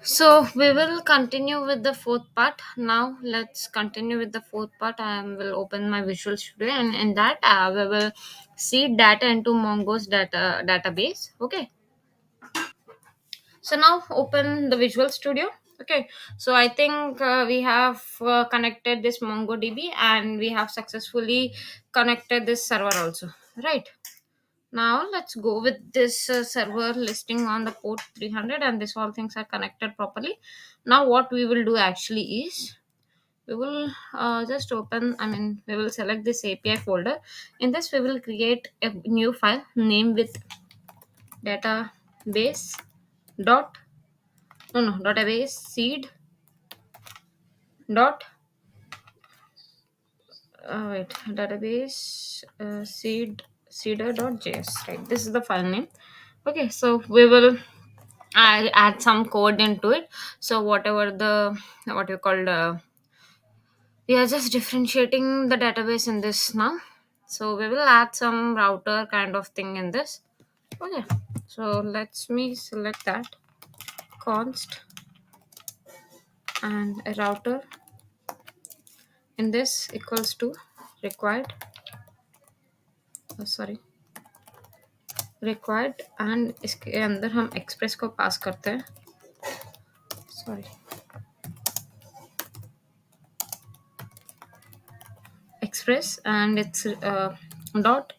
So we will continue with the fourth part. Now let's continue with the fourth part. I will open my Visual Studio, and in that we will see data into Mongo's database. Okay. So now open the Visual Studio. Okay. So I think we have connected this MongoDB, and we have successfully connected this server also. Right. Now let's go with this server listing on the port 300, and this all things are connected properly. Now what we will do actually is we will just open, we will select this API folder. In this we will create a new file name with database dot no database seed dot wait database seeder.js, right? This is the file name. Okay, so we will I'll add some code into it. So whatever the what you call we are just differentiating the database in this now. So we will add some router kind of thing in this. Okay. So let's me select that const and a router in this equals to required. Sorry, required, and इसके अंदर हम express को pass करते हैं. Sorry, express, and it's dot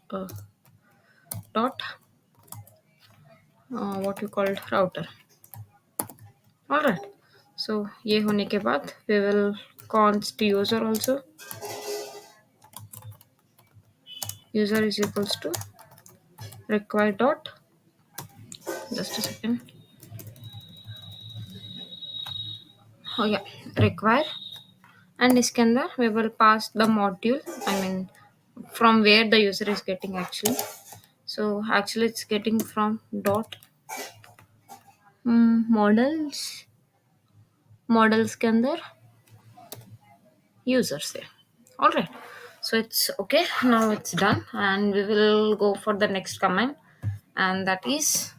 what you called router. All right. So ये होने के बाद we will const user also. User is equals to required dot, just a second. Oh yeah, require, and इसके अंदर we will pass the module. From where the user is getting actually. So actually it's getting from dot models के अंदर users है. All right. So it's okay. Now it's done, and we will go for the next command, and that is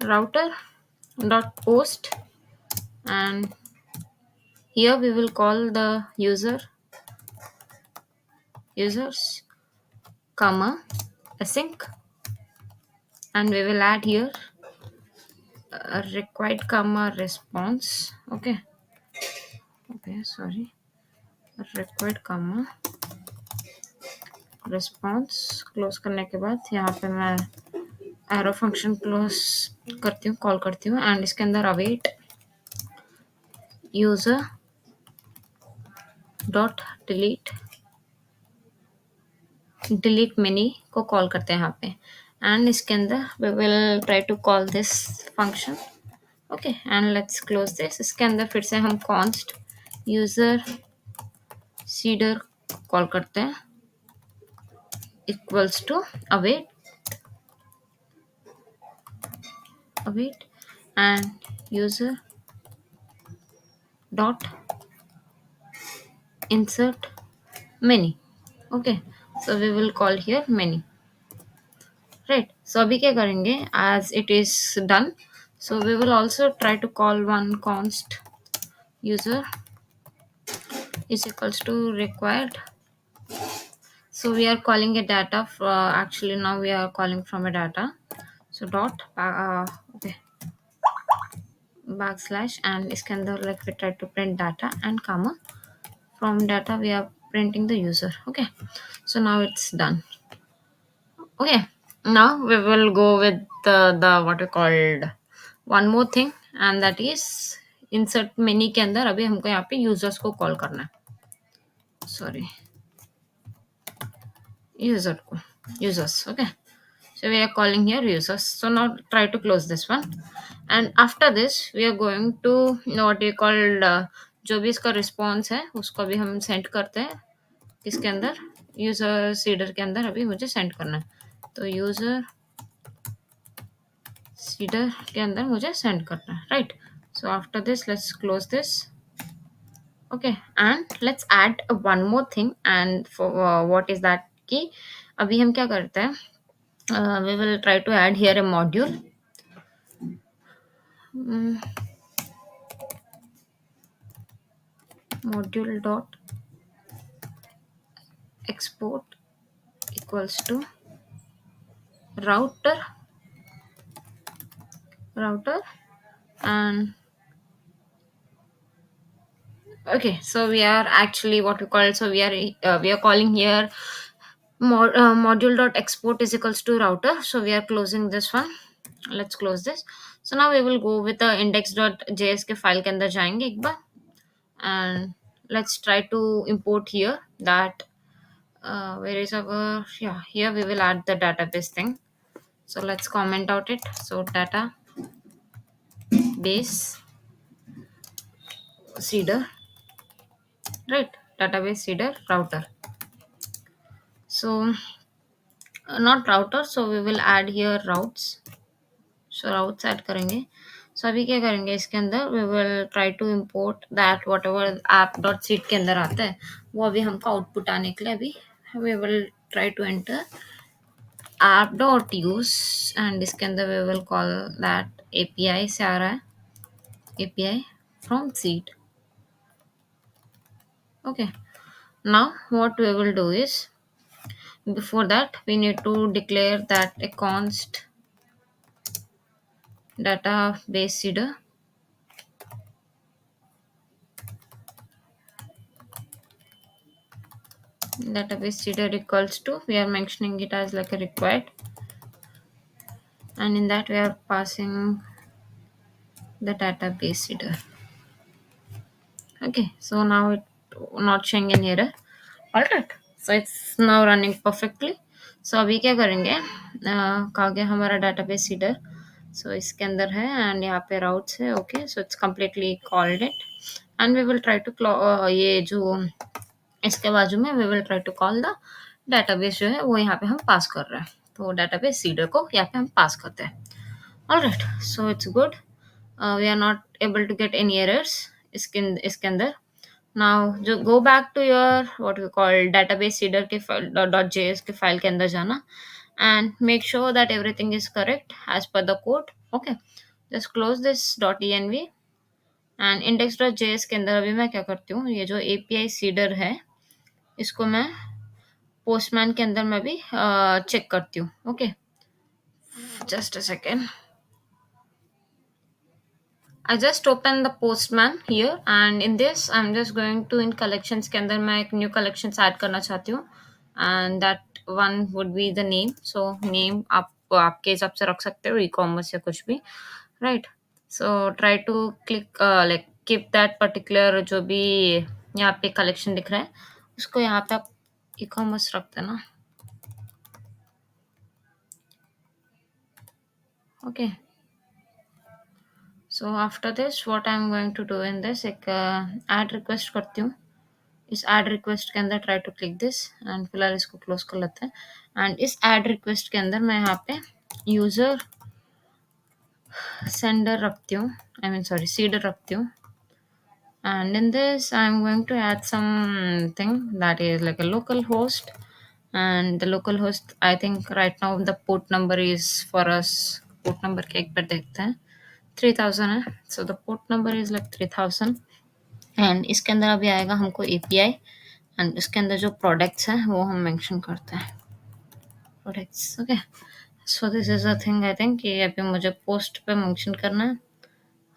router dot post, and here we will call the users comma async, and we will add here a required comma response. Okay, sorry, required comma response close करने के बाद यहाँ पे मैं arrow function close करती हूँ, call करती हूँ, एंड इसके अंदर await user dot delete many को कॉल करते हैं यहाँ पे, एंड इसके अंदर we will try to call this function. Okay, and let's close this. इसके अंदर फिर से हम कॉन्स्ट यूजर सीडर कॉल करते हैं equals to await and user dot insert many. Okay, so we will call here many, right? So अभी क्या करेंगे, as it is done, so we will also try to call one const user is equals to required. So we are calling a data actually now we are calling from a data. So dot okay, backslash, and इसके अंदर like we try to print data and comma. From data we are printing the user. Okay, so now it's done. Okay, now we will go with the what we called one more thing, and that is insert many के अंदर अभी हमको यहाँ पे users को call करना है. Sorry, users. Okay, so we are calling here users. So now try to close this one, and after this we are going to what you called जो भी इसका response है उसको भी हम send करते हैं किसके अंदर, यूजर सीडर के अंदर अभी मुझे सेंड करना है. तो यूजर सीडर के अंदर मुझे सेंड करना है, right? So after this let's close this. Okay, and let's add one more thing, and what is that कि अभी हम क्या करते हैं, we will try to add here a module. mm, module dot export equals to router router and okay, so we are actually what we call, so we are calling here module dot export is equals to router, so we are closing this one. Let's close this. So now we will go with the index dot js file के अंदर जाएंगे एक बार, and let's try to import here that where is our, yeah, here we will add the database thing. So let's comment out it. So database seeder, right? Database seeder router. So not router, so we will add here routes. So routes add करेंगे. So अभी क्या करेंगे इसके अंदर, we will try to import that whatever app dot seed के अंदर आता है वो अभी हमको आउटपुट आने के लिए अभी we will try to enter app dot use, and इसके अंदर we will call that API से आ रहा है, API from seed. Okay, now what we will do is, before that we need to declare that a const database seeder, database seeder equals to, we are mentioning it as like a required, and in that we are passing the database seeder. Okay, so now it not showing any error. All right, so it's now running perfectly. So अभी क्या करेंगे, कहा गया हमारा database seeder, so इसके अंदर है and यहाँ पे routes है. Okay, so it's completely called it, and we will try to ये जो इसके बाजू में we will try to call the database जो है वो यहाँ पे हम पास कर रहे हैं, तो database seeder को यहाँ पे हम पास करते हैं. Alright, so it's good. We are not able to get any errors इसके अंदर. Now जो go back to your what we call database seeder के file .js के file के अंदर जाना and make sure that everything is correct as per the code. Okay, just close this .env and index.js के अंदर अभी मैं क्या करती हूँ, ये जो API seeder है इसको मैं postman के अंदर मैं भी चेक करती हूँ. Okay, just a second. I just opened the postman here and in this I'm just going to in collections के अंदर मैं एक new collections add करना चाहती हूँ and that one would be the name. So name आप आपके हिसाब से रख सकते हो, e-commerce या कुछ भी, right? So try to click like keep that particular जो भी यहाँ पे collection दिख रहा है उसको यहाँ पे आप e-commerce रख देना. Okay. So after this what I'm going to do in this, एक add request करती हूँ. इस ऐड रिक्वेस्ट के अंदर try to click this and फिलहाल इसको क्लोज कर लेते हैं. एंड इस ऐड रिक्वेस्ट के अंदर मैं यहाँ पे यूजर सेंडर रखती हूँ, आई मीन सॉरी सीडर रखती हूँ. And in this I'm going to add something that is like a local host, and the local host I think right now the port number is for us, port number के एक बार देखते हैं, 3000 है. So the port number is like 3000 and इसके अंदर अभी आएगा हमको API एंड इसके अंदर जो प्रोडक्ट्स हैं वो हम मेंशन करते हैं, products. Okay, so this is a thing I think कि अभी मुझे पोस्ट पे मेंशन करना है.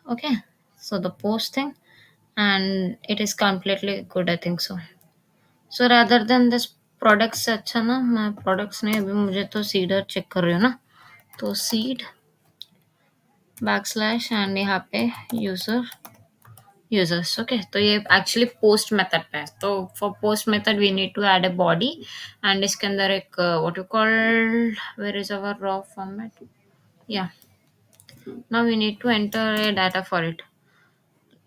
Okay, so the post thing and it is completely good I think so. So rather than this products से अच्छा ना, मैं प्रोडक्ट्स नहीं, अभी मुझे तो सीडर चेक कर रही हूँ ना, तो सीड बैकस्लैश एंड यहाँ पे यूजर users. Okay, तो ये एक्चुअली पोस्ट मेथड पे है, तो for post method we need to add a body and इसके अंदर एक what you call, where is our raw format, yeah now we need to enter a data for it.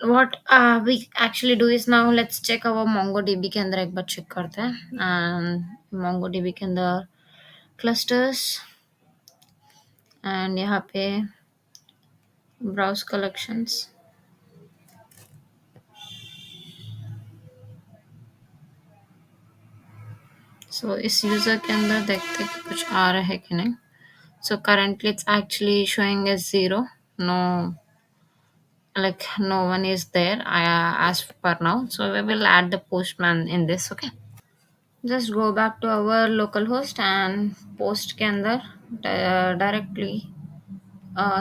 What we actually do is now let's check our MongoDB के अंदर एक बार check करते हैं. And MongoDB के अंदर clusters and यहाँ पे browse collections. सो इस यूज़र के अंदर देखते हैं कि कुछ आ रहा है कि नहीं. So currently it's actually showing as 0. No like no one is there as per now, so we will add the postman in this. Okay, just go back to our local host and post के अंदर directly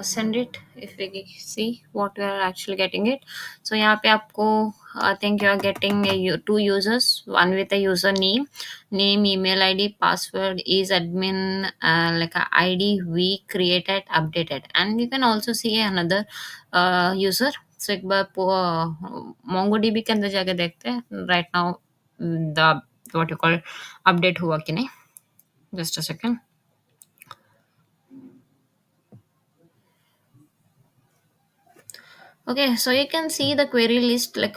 send it. If we see what we are actually getting it, so यहाँ पे आपको I think you are getting two users, one with a username, name, email ID, password is admin, like a ID we created, updated, and you can also see another user. So एक बार MongoDB के अंदर जाके देखते हैं right now the what you call update हुआ कि नहीं. Just a second. Okay, so you can see the query list like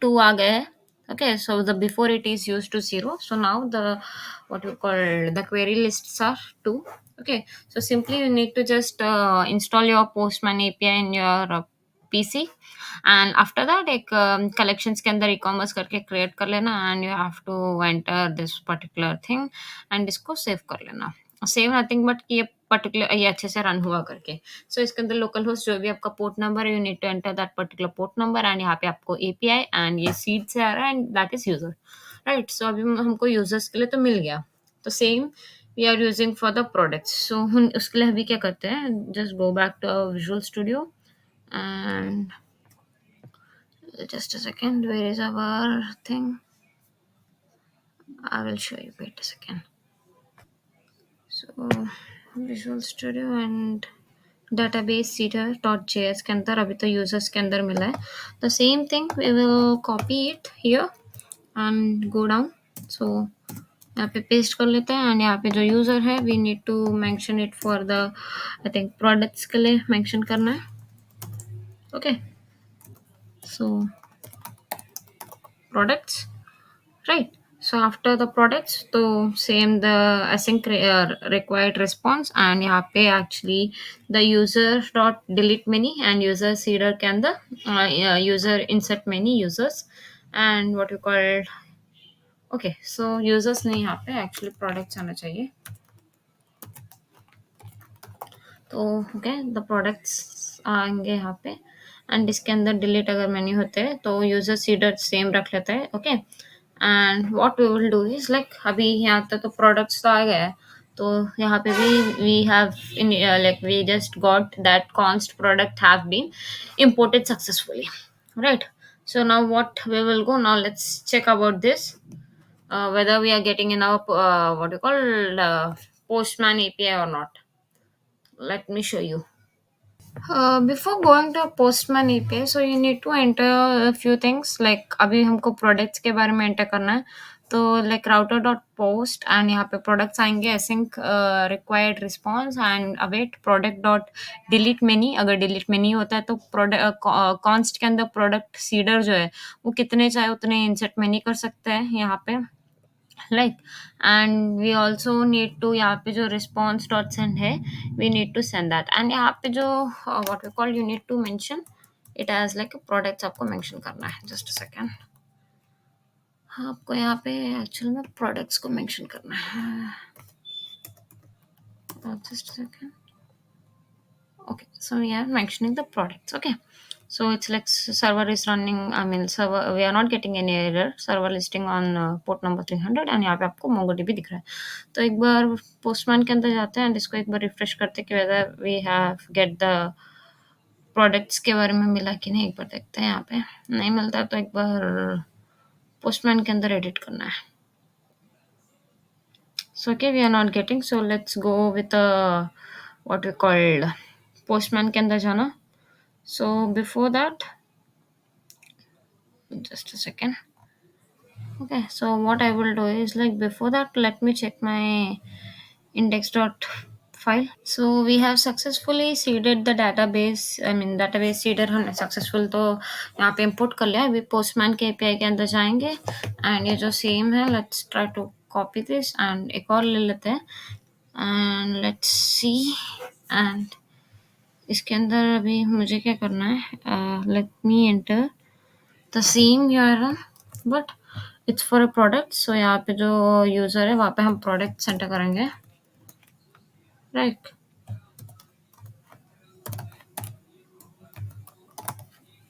two आ गए हैं. Okay, so the before it is used to zero. So now the what you call the query lists are two. Okay, so simply you need to just install your Postman API in your PC, and after that एक collections के अंदर e-commerce करके create कर लेना, and you have to enter this particular thing and इसको save कर लेना. Save nothing but ये पर्टिकुलर ये अच्छे से रन हुआ करके. सो इसके अंदर लोकल होस्ट जो भी आपका पोर्ट नंबर है, you need to enter that particular port number, and यहाँ पे आपको एपीआई एंड ये सीड से आ रहा है, and that is user. Right, so अभी हमको यूजर्स के लिए तो मिल गया. तो same we are using for the products. So हम उसके लिए अभी क्या करते हैं, just go back to Visual Studio and just a second, where is our thing? I will show you, wait a second. So Visual Studio and database seeder .js के अंदर अभी तो users के अंदर मिला है. The same thing we will copy it here and go down. So यहाँ पे पेस्ट कर लेते हैं, एंड यहाँ पे जो यूजर है we need to mention it for the I think products के लिए mention करना है. Okay, so products, right? So after the products, तो same the async required response, and यहाँ पे actually the user dot delete many and user seeder के अंदर user insert many users and what you call. Okay, so users नहीं, यहाँ पे actually products आना चाहिए. तो ओके द प्रोडक्ट्स आएंगे यहाँ पे, एंड इसके अंदर डिलीट अगर मेन्यू होते हैं तो यूजर सीडर सेम रख लेता है. Okay, and what we will do is like अभी यहाँ तक तो प्रोडक्ट्स तो आ गया है, तो यहाँ पे भी we have in like we just got that const product have been imported successfully, right? So now what we will go now, let's check about this, whether we are getting in our what you call postman API or not. Let me show you. Before going to Postman API, so you need to enter a few things like अभी हमको products के बारे में enter करना है, तो like router dot post and यहाँ पे products आएंगे async required response and await product dot delete many. अगर delete many होता है तो product const के अंदर product seeder जो है वो कितने चाहे उतने insert many कर सकते हैं यहाँ पे, like. And we also need to यहाँ पे जो रिस्पॉन्स डॉट सेंड है we need to send that, and यहाँ पे जो what we call you need to mention it as like products आपको मेंशन करना है. जस्ट अ सेकेंड, आपको यहाँ पे एक्चुअल में प्रोडक्ट्स को मेंशन करना है. Just a second. Okay, so we are mentioning the products. Okay, so it's like server is running, I mean server, we are not getting any error, server listing on port number 300, and यहाँ पे आपको MongoDB दिख रहा है. तो एक बार postman के अंदर जाते हैं, and इसको एक बार रिफ्रेश करते हैं कि whether we have get the products के बारे में मिला कि नहीं, एक बार देखते हैं. यहाँ पे नहीं मिलता तो एक बार postman के अंदर एडिट करना है. So okay, we are not getting, so let's go with what we call postman के अंदर जाना. So before that, just a second. Okay, so what I will do is like before that, let me check my index.file. So we have successfully seeded the database. I mean database seeder हमने successful तो यहाँ पे import कर लिया. अभी postman के API के अंदर जाएंगे, and ये जो same है, let's try to copy this and एक और ले लेते हैं, and let's see. And इसके अंदर अभी मुझे क्या करना है, let me enter the same URL but it's for a product. So यहाँ पे जो यूजर है वहाँ पे हम प्रोडक्ट एंटर करेंगे, राइट.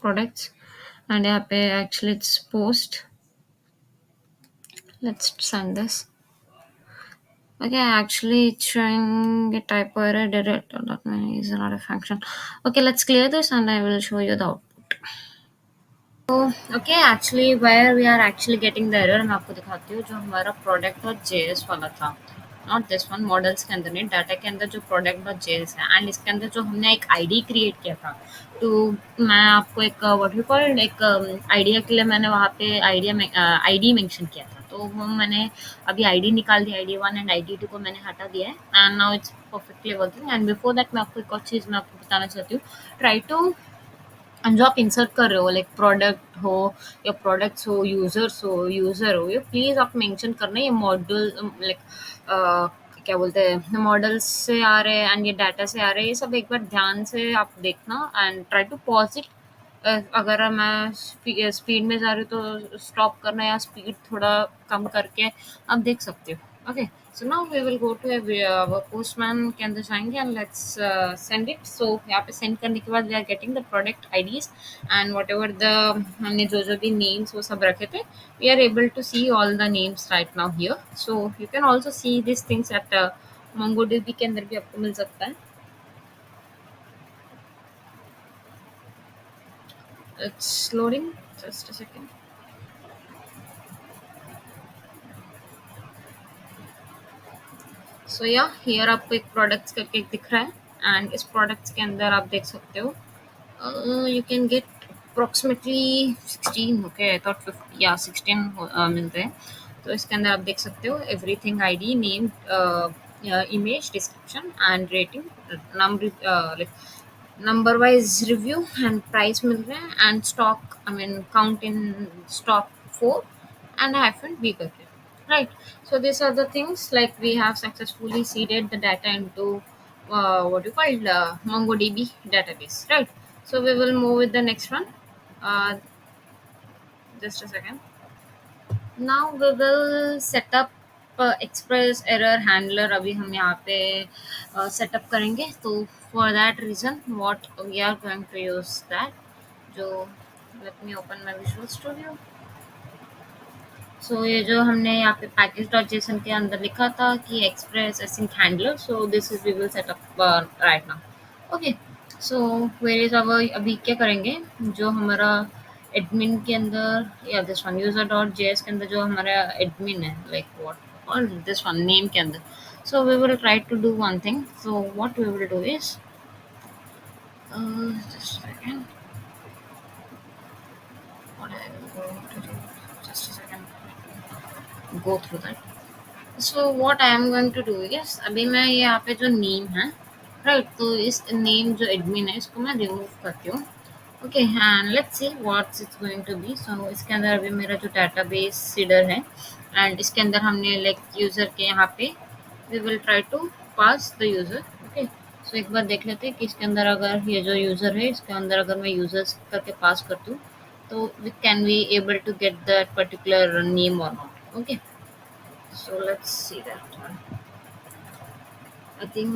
प्रोडक्ट्स एंड यहाँ पे actually it's post. Let's send this. Okay, actually it's showing a typo error. That is not a function. Okay, let's clear this and I will show you the output. तो okay actually where we are actually getting the error मैं आपको दिखाती हूँ. जो हमारा product dot JS वाला था, not this one, models के अंदर नहीं, डाटा के अंदर जो प्रोडक्ट डॉट जेएस है एंड इसके अंदर जो हमने एक आईडी क्रिएट किया था. तो मैं आपको एक व्हाट यू कॉल्ड एक आइडिया के लिए मैंने वहाँ पे आईडी मेंशन किया था. तो वो मैंने अभी आईडी निकाल दी, ID one and ID two को मैंने हटा दिया है and now it's perfectly working. And before that मैं आपको एक और चीज़ मैं आपको बताना चाहती हूँ. ट्राई टू, जो आप इंसर्ट कर रहे हो लाइक प्रोडक्ट हो या प्रोडक्ट्स हो, यूजर्स हो, यूजर हो, ये प्लीज आप मेंशन करना ये मॉडल लाइक क्या बोलते हैं, मॉडल्स से आ रहे हैं एंड ये डाटा से आ रहे हैं. ये सब एक बार ध्यान से आप देखना and try to pause it. अगर मैं स्पीड में जा रही हूँ तो स्टॉप करना या स्पीड थोड़ा कम करके आप देख सकते हो. Okay, so now we will go to Postman के अंदर जाएंगे and let's send it. So यहाँ पे सेंड करने के बाद we are getting the product IDs and whatever the हमने जो जो भी नेम्स वो सब रखे थे, we are able to see all the names right now here. So you can also see this things at MongoDB के अंदर भी आपको मिल सकता है. It's loading, just a second. So yeah here आपको एक प्रोडक्ट्स करके एक दिख रहा है एंड इस प्रोडक्ट्स के अंदर आप देख सकते हो you can get approximately 16. Okay, I thought 50 या 16 मिलते हैं. तो इसके अंदर आप देख सकते हो everything, ID, name, image, description and rating, number number wise review and price मिल रहे हैं and stock, I mean count in stock 4 and -b करके. Right. So these are the things like we have successfully seeded the data into what you call MongoDB database. Right. So we will move with the next one. Uh, just a second. Now we will set up express error handler. अभी हम यहाँ पे setup करेंगे. तो for that reason, what we are going to use that. जो let me open my Visual Studio. सो ये जो हमने यहाँ पे पैकेज डॉट जेसन के अंदर लिखा था कि Express async handler, so this is we will set up right now. Okay, so where is our, अभी क्या करेंगे, जो हमारा एडमिन के अंदर या this one user dot JS के अंदर जो हमारा एडमिन है, लाइक व्हाट और दिस वन नेम के अंदर. So we will try to do one thing. So what we will do is just second, what I will go to do, just a second, go through that. So what I am going to do is अभी मैं यहाँ पे जो name है right, तो इस name जो admin है इसको मैं रिमूव करती हूँ. Okay, and let's see what's it's going to be. So इसके अंदर अभी मेरा जो डाटाबेस सीडर है एंड इसके अंदर हमने लाइक यूज़र के यहाँ पे we will try to pass the user. Okay, so एक बार देख लेते हैं कि इसके अंदर अगर ये जो यूज़र है इसके अंदर अगर मैं यूज़र्स करके पास करती हूँ तो can we able to get that particular name और not. Okay, so let's see that one. I think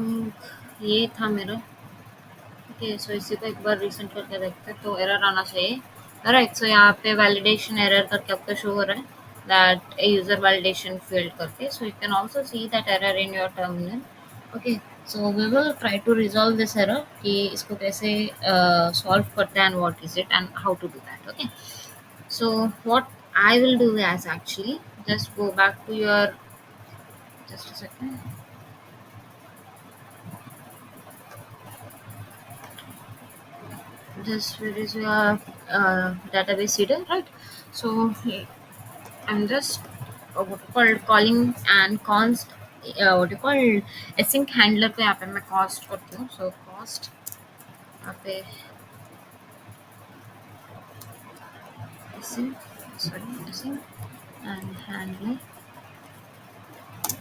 ये था मेरा. ओके, सो इसी को एक बार रीसेंट करके देखते हैं तो एरर आना चाहिए. राइट, सो यहाँ पे वैलिडेशन एरर करके आपका शो हो रहा है दैट यूजर वैलिडेशन फेल्ड करके. So you can also see that error in your terminal. Okay, so we will try to resolve this error कि इसको कैसे सॉल्व करते हैं and what is it and how to do that. Okay, so what I will do is actually just go back to your, just a second, just where is your database seeder, right? So I'm just what you call calling and const what you call async handler पे यहाँ पे मैं cost करती हूँ. So cost यहाँ पे async, sorry, async and handler,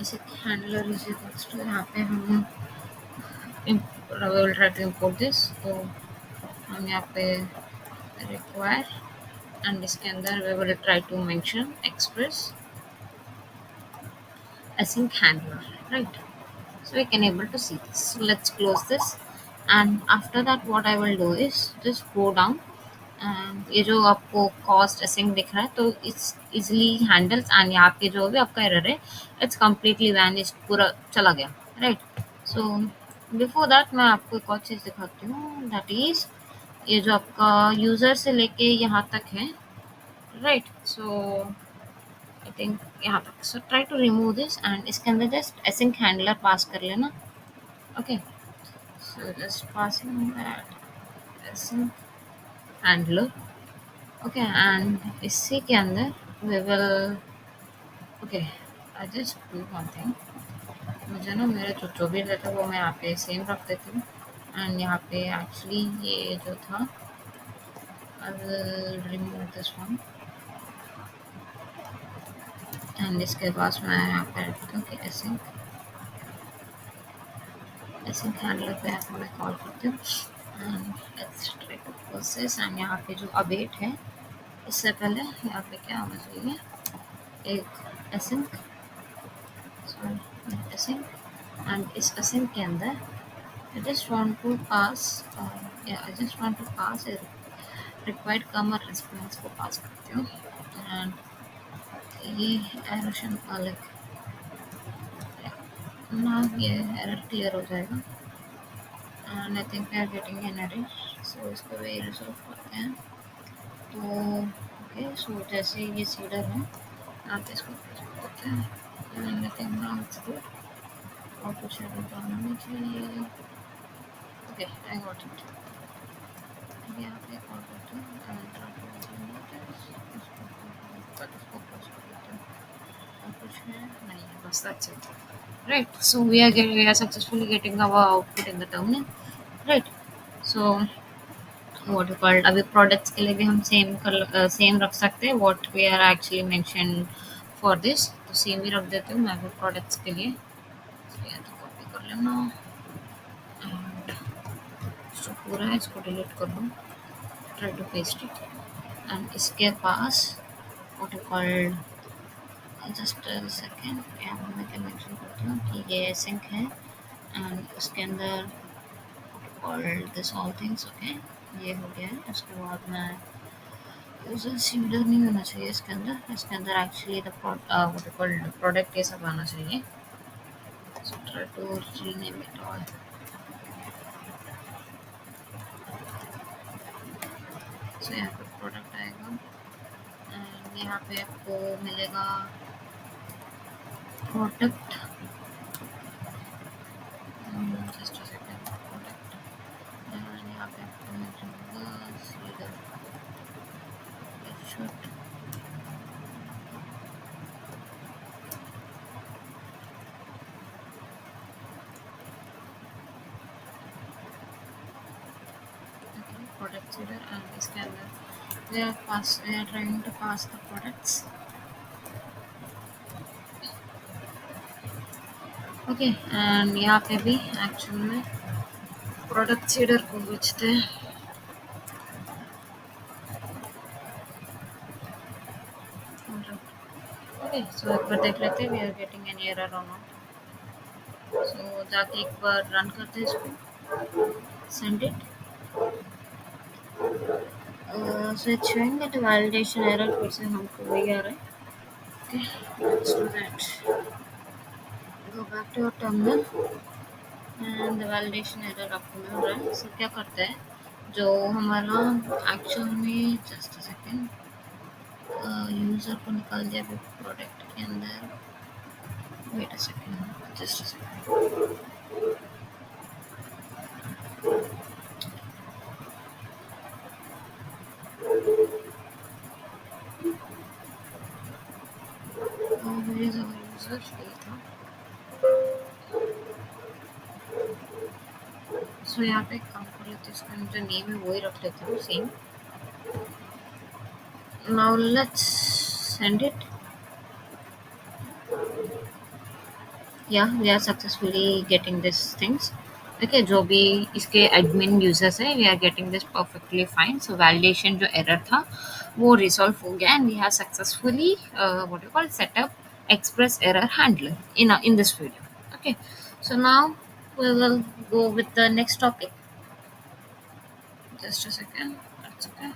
async handler is equals to यहाँ पे हम we will try to import this. तो हम यहाँ पे require and इसके अंदर we will try to mention express async handler, right? So we can able to see this. So let's close this, and after that what I will do is just go down and ये जो आपको cost using दिख रहा है तो it's easily handles and यहाँ पे जो भी आपका एरर है इट्स कम्प्लीटली वैनिश पूरा चला गया, राइट। सो बिफोर दैट मैं आपको एक और चीज़ दिखाती हूँ, दैट इज ये जो आपका यूज़र से लेके यहाँ तक है, राइट। सो आई थिंक यहाँ तक, so try to remove this and इसके अंदर जस्ट एसिंक हैंडलर पास कर लेना, okay. So just passing that async handler, okay. And इसी के अंदर we will, okay, I just do one thing, मुझे ना मेरे जो भी रहता है वो मैं यहाँ पे सेम रख देती हूँ एंड यहाँ पे एक्चुअली ये जो था I will remove this one and इसके पास मैं यहाँ पे रखती हूँ कि ऐसे ऐसे हैंडलर पे यहाँ पे मैं कॉल करती हूँ and let's try to process and यहाँ पे जो अवेट है इससे पहले यहाँ पे क्या होना चाहिए, एक एसिंक, सॉरी एसिंक, एंड इस एसिंक के अंदर I just want to pass, yeah, I just want to pass a required comma response को पास करती हूँ एंड ये एरर अलग ना, ये एरर क्लियर हो जाएगा and I think we are getting an error, so इसको भी रिजॉल्व करते हैं। तो ओके, सो जैसे ये सीडर है आप इसको करते हैं and I think now it's good, और कुछ एरर करना नहीं चाहिए, ओके आई गॉट इट। यहाँ पे कॉल करते हैं एंड ट्राई टू पोस्ट कर देते हैं और कुछ है नहीं है, बस that's it, right. So we are successfully getting our output in the terminal, right. So what you called, अभी प्रोडक्ट्स के लिए भी हम सेम रख सकते हैं what we are actually mention for this, तो सेम ही रख देती हूँ मैं भी प्रोडक्ट्स के लिए। So, या तो कॉपी कर लेना एंड जो पूरा है इसको डिलीट कर दूँ, try to paste it and इसके पास what you called, just second, यहाँ मैं क्या मेंशन करती हूँ कि ये सिंक है एंड उसके अंदर called this all things, okay ये हो गया है। उसके बाद मैं यूजर सीडर नहीं होना चाहिए इसके अंदर actually the what you called product ये सब आना चाहिए, so try to rename it all. So यहाँ पे प्रोडक्ट आएगा एंड यहाँ पे आपको मिलेगा product, just a second, product and यहाँ पे आपको मिल जाएगा seeder, it should, product seeder and इसके अंदर we are trying to pass the products, okay. And यहाँ पे भी एक्चुअल में प्रोडक्ट सीडर को बेचते हैं, ओके। सो एक बार देख लेते हैं we are getting any error और नॉट, सो जाके एक बार रन करते हैं इसको, send it, so it's showing that validation error, फिर से हमको वही आ रहा है, okay. Let's do that, go back to your terminal and the validation error आपको मिल रहा है। सो क्या करते हैं जो हमारा एक्चुअल में, जस्ट अ सेकेंड, यूज़र को निकाल दिया अभी प्रोडक्ट के अंदर, wait a second, just a second, where is our user, ये था। सो यहाँ पे एक काम कर लेते हैं, इसका जो नेम है वही रख लेते हैं same. Now let's send it, या we are successfully getting this things, okay. जो भी इसके एडमिन यूजर्स है we are getting this perfectly fine, so validation जो एरर था वो रिजॉल्व हो गया and we have successfully what you call setup express error handler in this video, okay। So now we will go with the next topic, just a second, that's okay।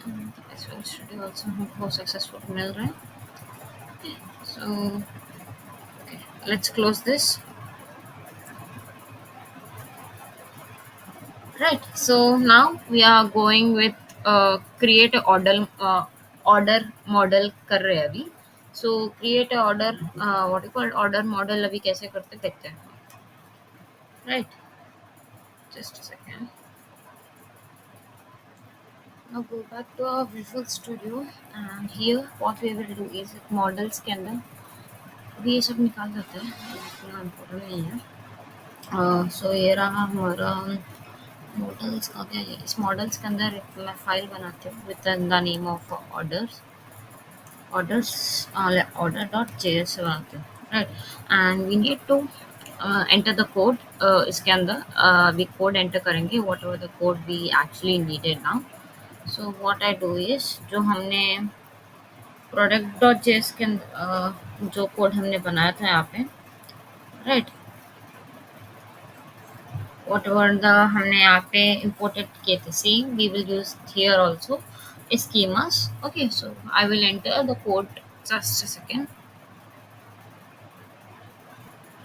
The Visual Studio also have successful mail, right? So okay, let's close this. Right. So now we are going with create a order model कर रहे हैं अभी. So create a order what you call order model अभी कैसे करते हैं देखते हैं. Right. Just a second. Now go back to our Visual Studio and here what we will do is models के अंदर अभी ये सब निकाल देते हैं. इतना important नहीं है. So ये रहा हमारा मॉडल्स का क्या है. इस मॉडल्स के अंदर एक मैं फाइल बनाती हूँ with the name of orders order.js बनाते हैं. Right. And we need to enter the code. इसके अंदर we code enter करेंगे whatever the code we actually needed now. So what I do is जो हमने product.js के अंदर जो कोड हमने बनाया था यहाँ पे. Right. whatever the हमने यहाँ पे imported किए थे same we will use here also schemas. Okay, so I will enter the code. Just a second.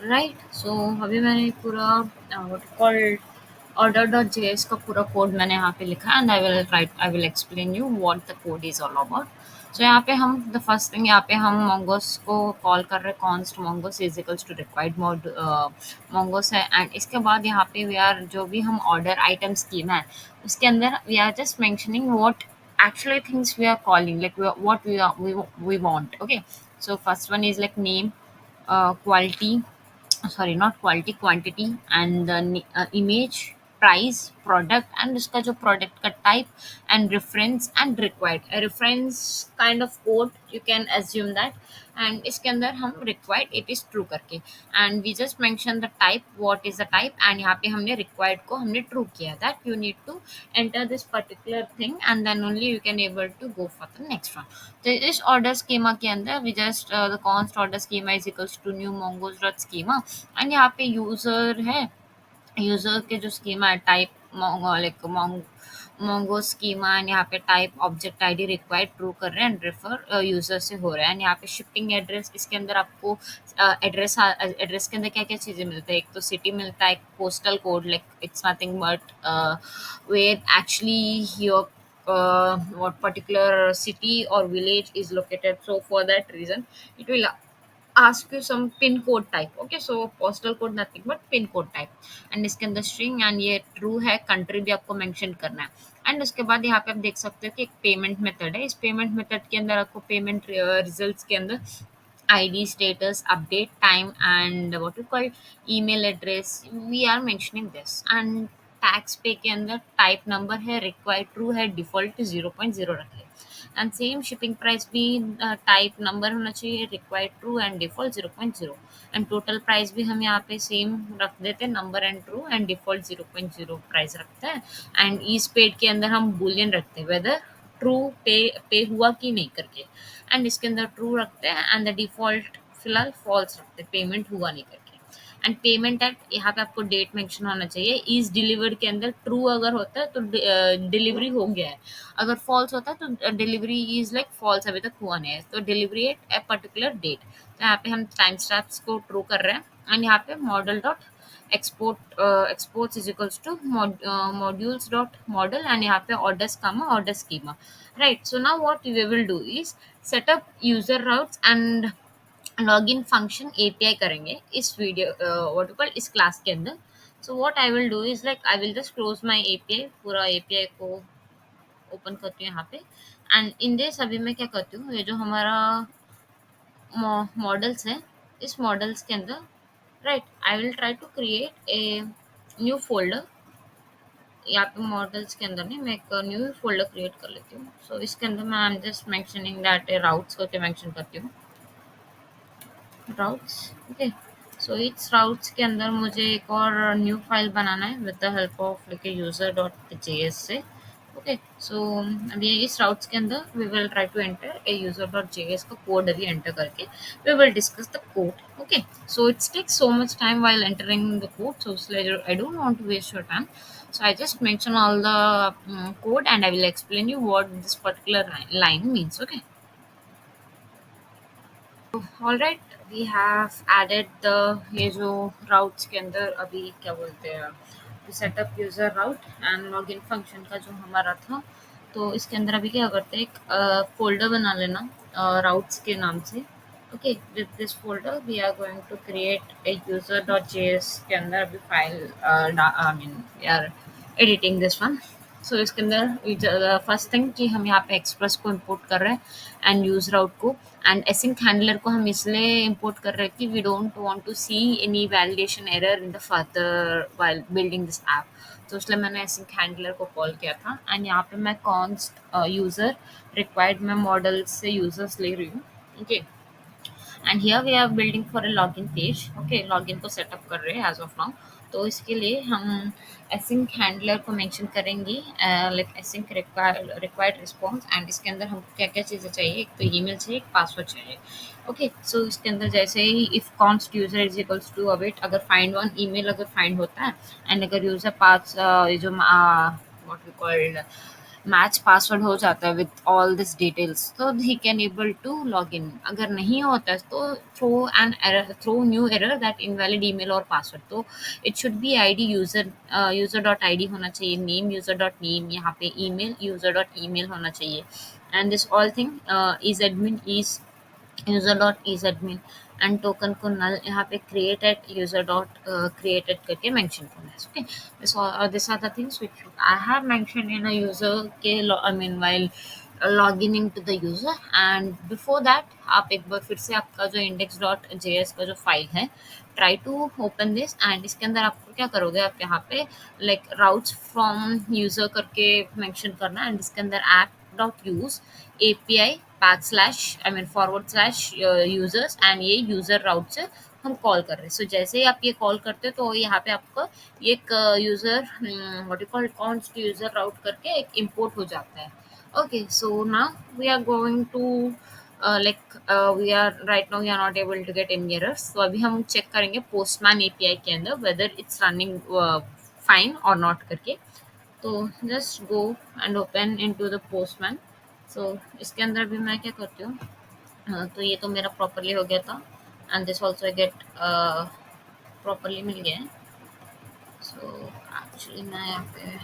Right. So अभी मैंने पूरा व्हाट कॉल्ड order.js का पूरा कोड मैंने यहाँ पे लिखा है and I will explain you what the code is all about. So यहाँ पे हम द फर्स्ट थिंग यहाँ पे हम मोंगोस को कॉल कर रहे हैं const mongoose is equals to required mongoose है. एंड इसके बाद यहाँ पे वी आर जो भी हम ऑर्डर आइटम स्कीम है उसके अंदर we are just mentioning what actually things we are calling like what we want. Okay, so first one is like name, quality, sorry not quality, quantity and the image, price, product and उसका जो product का type and reference and required. A reference kind of code you can assume that. and इसके अंदर हम required it is true करके and we just mention the type what is the type and यहाँ पे हमने required को हमने true किया that you need to enter this particular thing and then only you can able to go for the next one. तो इस order schema के अंदर we just the const order schema is equals to new mongoose dot schema and यहाँ पे user है. User के जो schema है type like mongo schema and यहाँ पे type object ID required true कर रहे हैं एंड रेफर यूजर से हो रहा है. एंड यहाँ पे शिपिंग एड्रेस इसके अंदर आपको एड्रेस के अंदर क्या क्या चीज़ें मिलता है. एक तो सिटी मिलता है, एक postal code like it's nothing but where actually your what particular city or village is located. So for that reason it will ask you some pin code type. Okay, so postal code nothing but pin code type and इसके अंदर string and ये true है. country भी आपको mention करना है. And उसके बाद यहाँ पे आप देख सकते हो कि एक पेमेंट मेथड है. इस पेमेंट मेथड के अंदर आपको पेमेंट रिजल्ट्स के अंदर ID, status, update time, and what you call email address. We are mentioning this. And tax पे के अंदर टाइप नंबर है, रिक्वायर्ड ट्रू है, डिफॉल्ट 0.0 रखे. एंड सेम शिपिंग प्राइस भी टाइप नंबर होना चाहिए, required true and default 0.0. And total price भी हम यहाँ पे सेम रख देते हैं, number and true and default 0.0 price रखते हैं. एंड इस पेड के अंदर हम बुलियन रखते हैं वेदर ट्रू पे हुआ कि नहीं करके. एंड इसके अंदर ट्रू रखते हैं एंड द डिफॉल्ट फिलहाल फॉल्स रखते हैं, पेमेंट हुआ नहीं करके. एंड पेमेंट एट यहाँ पे आपको डेट मेंशन होना चाहिए. इज डिलीवर्ड के अंदर ट्रू अगर होता है तो डिलीवरी हो गया है, अगर फॉल्स होता है तो डिलीवरी इज लाइक फॉल्स, अभी तक हुआ नहीं है. तो delivery at a particular date. तो यहाँ पे हम टाइम स्टैम्प्स को ट्रू कर रहे हैं. एंड यहाँ पे model dot exports is equals to modules dot model and यहाँ पे orders comma order schema. Right. So now what we will do is set up user routes and login function API करेंगे इस video what you call इस class के अंदर. So what I will do is like I will just close my API, पूरा API को open करती हूँ यहाँ पे. एंड इन दिस अभी मैं क्या करती हूँ, ये जो हमारा मॉडल्स है इस मॉडल्स के अंदर right I will try to create a new folder. यहाँ पे मॉडल्स के अंदर नहीं, मैं एक न्यू फोल्डर क्रिएट कर लेती हूँ. सो इसके अंदर मैं I am just mentioning that routes करके मेंशन करती हूँ राउट्स. ओके, सो इस राउट्स के अंदर मुझे एक और न्यू फाइल बनाना है with the help of like user dot JS से. ओके, सो अभी इस राउट्स के अंदर we will try to enter a user dot JS का कोड अभी एंटर करके we will discuss the code. Okay, so it's take so much time while entering the code, so I don't want to waste your time. So I just mention all the code, and I will explain you what this particular line means. Okay. All right, we have added the ये जो routes के अंदर अभी क्या बोलते हैं, setup user route and login function का जो हमारा था, तो इसके अंदर अभी क्या करते हैं, एक फोल्डर बना लेना राउट्स के नाम से. Okay, with this folder we are going to create a user dot JS के अंदर अभी file, I mean we are editing this one. So इसके अंदर फर्स्ट थिंग कि हम यहाँ पे एक्सप्रेस को इंपोर्ट कर रहे हैं एंड यूज राउट को, एंड एसिंक हैंडलर को हम इसलिए इंपोर्ट कर रहे हैं कि we don't want to see any validation error in the further while building this app. तो इसलिए मैंने एसिंक हैंडलर को कॉल किया था, एंड यहाँ पे मैं कॉन्स्ट यूजर रिक्वायर्ड मैं मॉडल से यूजर्स ले रही हूँ. Okay, and here we are building for a login page. Okay, login को सेटअप कर रहे हैं एज ऑफ नाउ. तो इसके लिए हम एसिंक हैंडलर को मेंशन करेंगे, like async required response, and इसके अंदर हमको क्या क्या चीज़ें चाहिए, एक तो ईमेल चाहिए, एक पासवर्ड चाहिए. ओके, सो इसके अंदर जैसे ही if const user is equals to await, अगर फाइंड वन ईमेल अगर फाइंड होता है, एंड अगर यूजर पास ये जो what we called match password हो जाता है विद ऑल दिस डिटेल्स, तो he can able to log in. अगर नहीं होता है तो throw new error that invalid email और पासवर्ड. तो it should be ID user, user dot ID होना चाहिए, नेम यूजर डॉट नेम, यहाँ पे ईमेल यूजर डॉट ईमेल होना चाहिए, and this all thing is admin is user dot is admin, and token को null यहाँ पे क्रिएटेड यूजर डॉट क्रिएटेड करके मेंशन करना है. Okay, this are the things which I have mention in a user के, I mean while logging to the user. And before that आप एक बार फिर से आपका जो इंडेक्स डॉट जेएस का जो फाइल है, try to open this, and इसके अंदर आपको क्या करोगे, आप यहाँ पे लाइक राउट्स फ्रॉम यूजर करके मेंशन करना, एंड इसके अंदर app dot use API back slash I mean forward slash users, and ये यूजर राउट से हम कॉल कर रहे हैं. सो जैसे ही आप ये कॉल करते हो तो यहाँ पे आपको एक user what you call const user route करके एक इंपोर्ट हो जाता है. Okay, so now we are going to we are right now we are not able to get any errors. तो अभी हम चेक करेंगे पोस्टमैन एपीआई के अंदर वेदर इट्स रनिंग फाइन और नॉट करके. तो just go and open into the Postman. So इसके अंदर भी मैं क्या करती हूँ, तो ये तो मेरा प्रॉपरली हो गया था, and this also get properly मिल गया है. सो एक्चुअली मैं यहाँ पे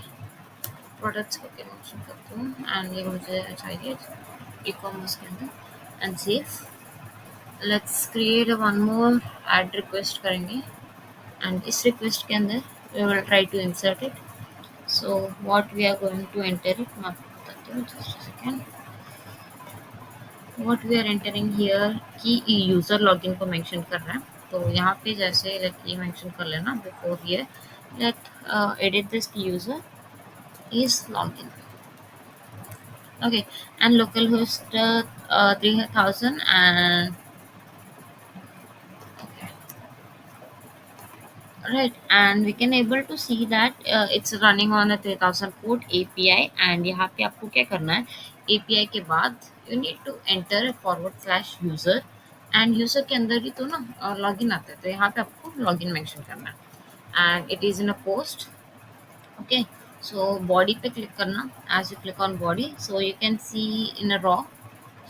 प्रोडक्ट्स करके मेंशन करती हूँ, एंड ये मुझे चाहिए ई कॉमर्स के अंदर, and save. Let's create one more add request करेंगे, एंड इस रिक्वेस्ट के अंदर we will try to insert it. So what we are going to enter it, मैं आपको बताती हूँ, just second. What we are entering here कि user login को मेंशन कर रहा है. तो यहाँ पे जैसे लाइक ये मेंशन कर लेना बिफोर ये, let edit this user is login. Okay, and local host 3000, and right, and we can able to see that it's running on a 3000 port API. and यहाँ पे आपको क्या करना है, API के बाद you need to enter a forward slash user, and user के अंदर ही तो ना लॉगिन आता है, तो यहाँ पे आपको लॉगिन मेंशन करना है, and it is in a post. okay, so body पे क्लिक करना. as you click on body, so you can see in a raw.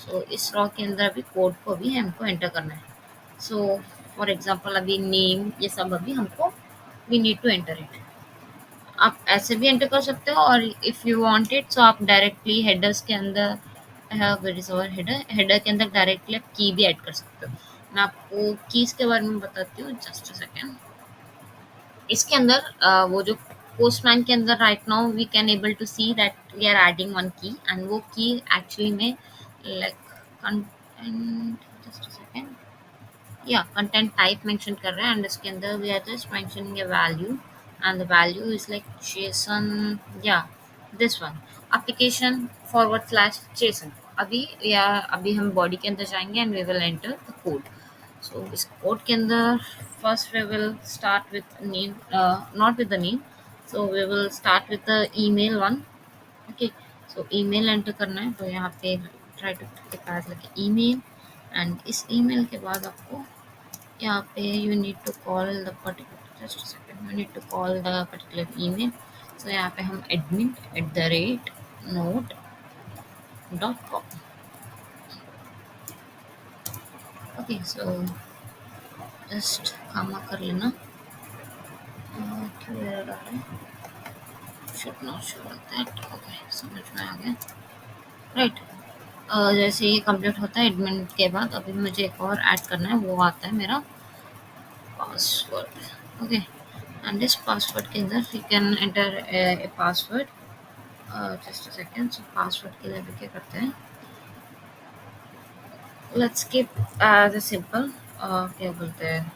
so इस raw के अंदर अभी कोड को भी हमको एंटर करना है. सो फॉर एग्जांपल अभी नेम ये सब अभी हमको we need to enter it. आप ऐसे भी एंटर कर सकते हो, और if you want it so आप डायरेक्टली हेडर्स के अंदर where is our header, header के अंदर डायरेक्टली आप की भी ऐड कर सकते हो. मैं आपको कीज़ के बारे में बताती हूँ, जस्ट अ सेकेंड. इसके अंदर वो जो पोस्टमैन के अंदर right now we can able to see that we are adding one key, and वो की एक्चुअली में like content, just a second, या कंटेंट टाइप मेंशन कर रहे हैं, एंड इसके अंदर we are just mentioning a value, and the value is like JSON, या this one application forward slash JSON. अभी या अभी हम बॉडी के अंदर जाएंगे and we will enter the code. सो इस कोड के अंदर first we will start with name, not with the name, so we will start with the email one. Okay, so email enter करना है, तो यहाँ पे try to tick as like email, and इस email के बाद आपको यहाँ पे you need to call the particular, just a second, you need to call the particular email. सो यहाँ पे हम admin@node.com. ओके, सो जस्ट काम कर लेना। क्यों error आ रहा है? Should not show like that. Okay, समझ में आ गया। राइट, जैसे ये कंप्लीट होता है एडमिन के बाद, अभी मुझे एक और ऐड करना है, वो आता है मेरा password. Okay, and this password के अंदर you can enter a password. Just a second. So password के लिए भी क्या करते हैं, लेट्स कीप द सिंपल, क्या बोलते हैं,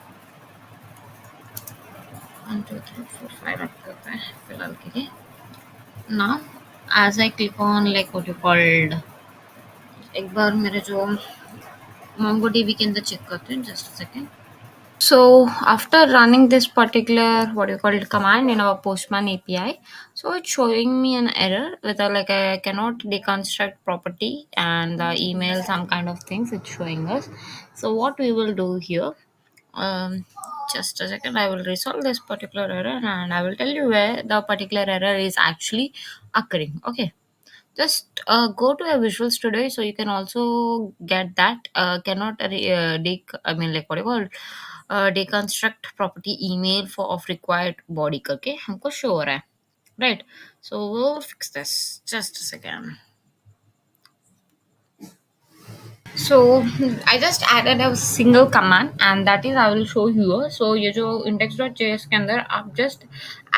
1 2 3 4 5 रख देते हैं फिलहाल के लिए। Now as I click on like what you called, एक बार मेरे जो MongoDB के अंदर चेक करते हैं, just a second. So after running this particular what you call it command in our Postman API, so it's showing me an error whether like I cannot deconstruct property and the email some kind of things it's showing us. So what we will do here, um, just a second, I will resolve this particular error and I will tell you where the particular error is actually occurring. Okay, just go to a Visual Studio, so you can also get that. Cannot I mean like what you call deconstruct property email for of required body करके हमको show हो रहा है, right? So we'll fix this. Just a second. So I just added a single command and that is I will show you. So ये जो index.js के अंदर आप just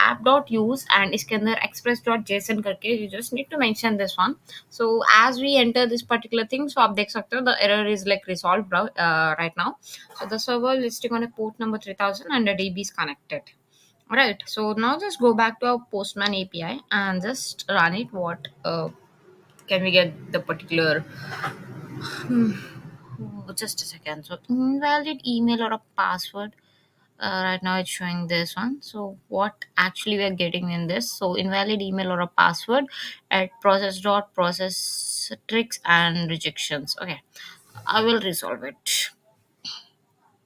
app.use and इसके अंदर express.json करके you just need to mention this one. So as we enter this particular thing, so आप देख सकते हो the error is like resolved right now. So the server listing on a port number 3000 and the DB is connected. Alright, so now just go back to our Postman API and just run it. What can we get the particular just a second. So invalid email or a password. Right now it's showing this one. So what actually we are getting in this? So invalid email or a password at process tricks and rejections. Okay, I will resolve it.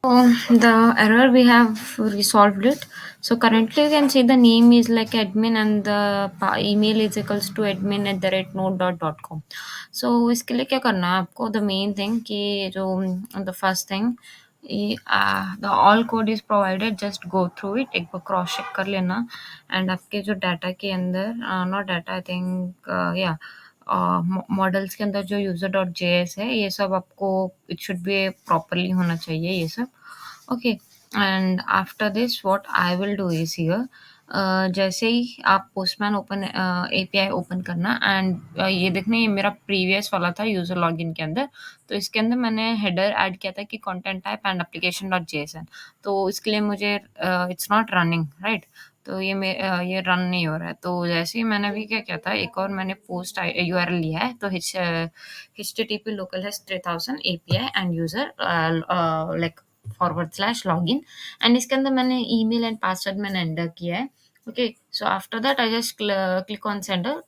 The error we have resolved it. So currently you can see the name is like admin and the email is equals to admin@node.com. So इसके लिए क्या करना है आपको, the main thing कि जो the first thing the all code is provided, just go through it, एक बार cross check कर लेना एंड आपके जो डाटा के अंदर नॉट डाटा आई थिंक या मॉडल्स के अंदर जो यूजर डॉट जेएस है ये सब आपको इट शुड बी प्रॉपरली होना चाहिए ये सब। Okay, and after this what I will do is here, जैसे ही आप पोस्टमैन ओपन एपीआई ओपन करना एंड ये देखना ये मेरा प्रीवियस वाला था यूजर लॉगिन के अंदर, तो इसके अंदर मैंने हेडर ऐड किया था कि content type and application dot JSON, तो इसके लिए मुझे इट्स नॉट रनिंग राइट, तो ये रन नहीं हो रहा है। तो जैसे ही मैंने भी क्या किया था, एक और मैंने पोस्ट यूआरएल लिया है, तो http localhost 3000 API and user like /login and इसके अंदर मैंने ईमेल एंड पासवर्ड मैंने एंटर किया है। Okay, so after that I just click on sender.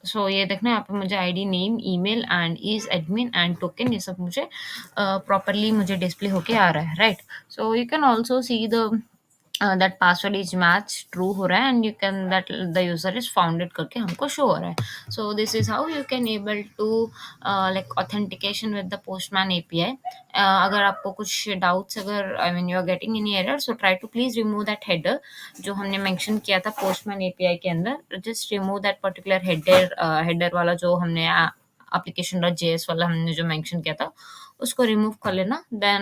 So ये देखना यहाँ पे मुझे ID name email and is admin and token ये सब मुझे प्रॉपरली मुझे डिस्प्ले होके आ रहा है right. So you can also see the that password is match true हो रहा है and you can that the user is founded करके हमको show हो रहा है। So this is how you can able to like authentication with the Postman API. अगर आपको कुछ doubts अगर I mean you are getting any error, so try to please remove that header जो हमने mention किया था Postman API के अंदर, just remove that particular header वाला जो हमने application.js वाला हमने जो mention किया था उसको remove कर लेना, then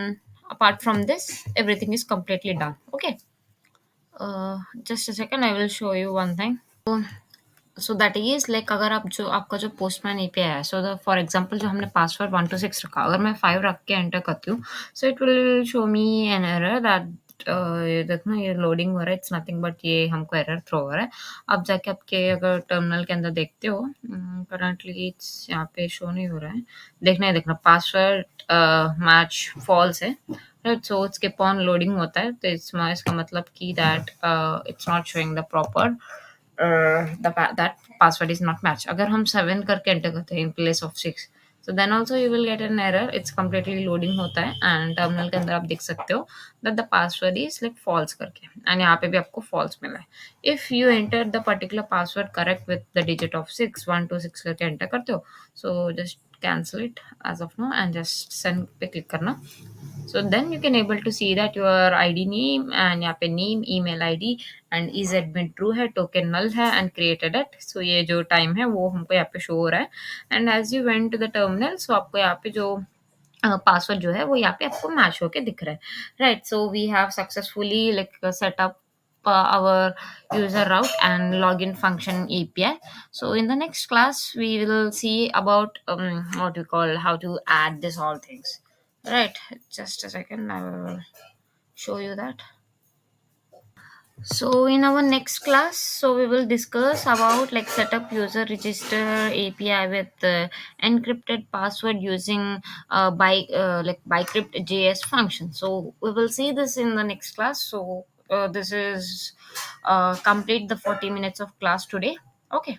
apart from this everything is completely done. Okay, just a second, I will show you one thing. So that is like अगर आप जो आपका जो पोस्टमैन एपीआई है, सो द फॉर एग्जांपल जो हमने पासवर्ड 1 2 6 रखा, अगर मैं 5 रख के एंटर करती हूँ, so it will show me an error that ये देखना ये लोडिंग हो रहा है, इट्स नथिंग बट ये हमको एरर थ्रो हो रहा है। आप जाके आपके अगर टर्मिनल के अंदर देखते हो, करंटली इट्स यहाँ पे शो नहीं हो रहा है, देखना पासवर्ड मैच फॉल्स है right. So it's keep on loading होता है, तो इसका मतलब कि that it's not showing the proper that password is not match. अगर हम 7 करके एंटर करते हैं in place of 6, So then also you will get an error, it's completely loading होता है and terminal के अंदर आप देख सकते हो that the password is like false करके, and यहाँ पे भी आपको false मिला है. If you enter the particular password correct with the digit of 6126 करके enter करते हो, so just cancel it as of now and just send पे click करना. So then you can able to see that your id name and यहाँ पे name, email id and is admin true है, token null है and created at. So ये जो time है वो हमको यहाँ पे show हो रहा है. And as you went to the terminal, so आपको यहाँ पे जो पासवर्ड जो है वो यहाँ पे आपको मैच होके दिख रहा है, right. So we have successfully like set up our user route and login function API. So in the next class we will see about what we call how to add this all things, right. Just a second, I will show you that. So in our next class, so we will discuss about like set up user register API with encrypted password using like bicrypt JS function. So we will see this in the next class. So this is complete the 40 minutes of class today. Okay.